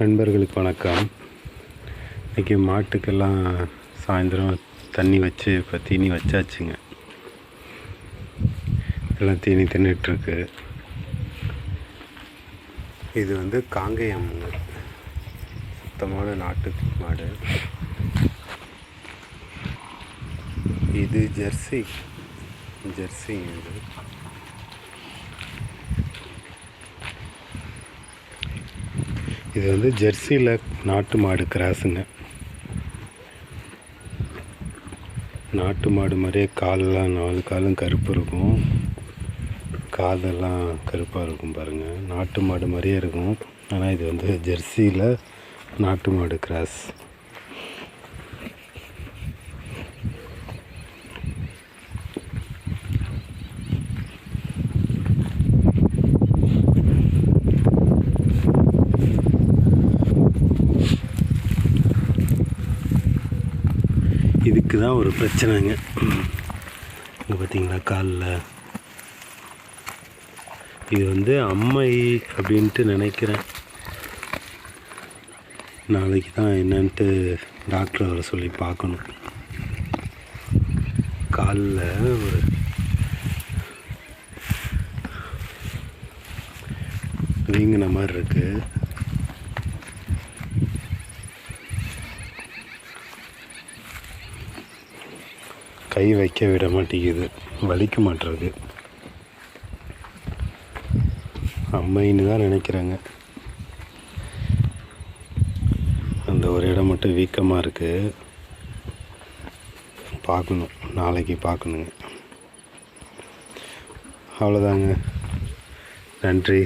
நண்பர்களுக்கு வணக்கம். இன்றைக்கி மாட்டுக்கெல்லாம் சாயந்தரம் தண்ணி வச்சு இப்போ தீனி வச்சாச்சுங்க. எல்லாம் தீனி தின்னுட்டுருக்கு. இது காங்கேயம்ங்க, சுத்தமான நாட்டு மாடு. இது ஜெர்சிங்க. இது ஜெர்சியில் நாட்டு மாடு கிராஸுங்க. நாட்டு மாடு மாதிரியே காலெல்லாம் 4 காலும் கருப்பு இருக்கும், காதெல்லாம் கருப்பாக இருக்கும் பாருங்கள். நாட்டு மாடு மாதிரியே இருக்கும். ஆனால் இது ஜெர்சியில் நாட்டு மாடு கிராஸ். இதுக்கு தான் ஒரு பிரச்சனைங்க. இங்கே பார்த்தீங்களா காலில் இது அம்மை அப்படின்ட்டு நினைக்கிறேன். நாளைக்கு தான் என்னன்ட்டு டாக்டர் வர சொல்லி பார்க்கணும். காலில் ஒரு வீங்கின மாதிரி இருக்குது. கை வைக்க விட மாட்டேங்குது, வலிக்க மாட்டேறது. அம்மைன்னு தான் நினைக்கிறாங்க. அந்த ஒரு இடம் மட்டும் வீக்கமாக இருக்குது. பார்க்கணும், நாளைக்கு பார்க்கணுங்க. அவ்வளோதாங்க. நன்றி.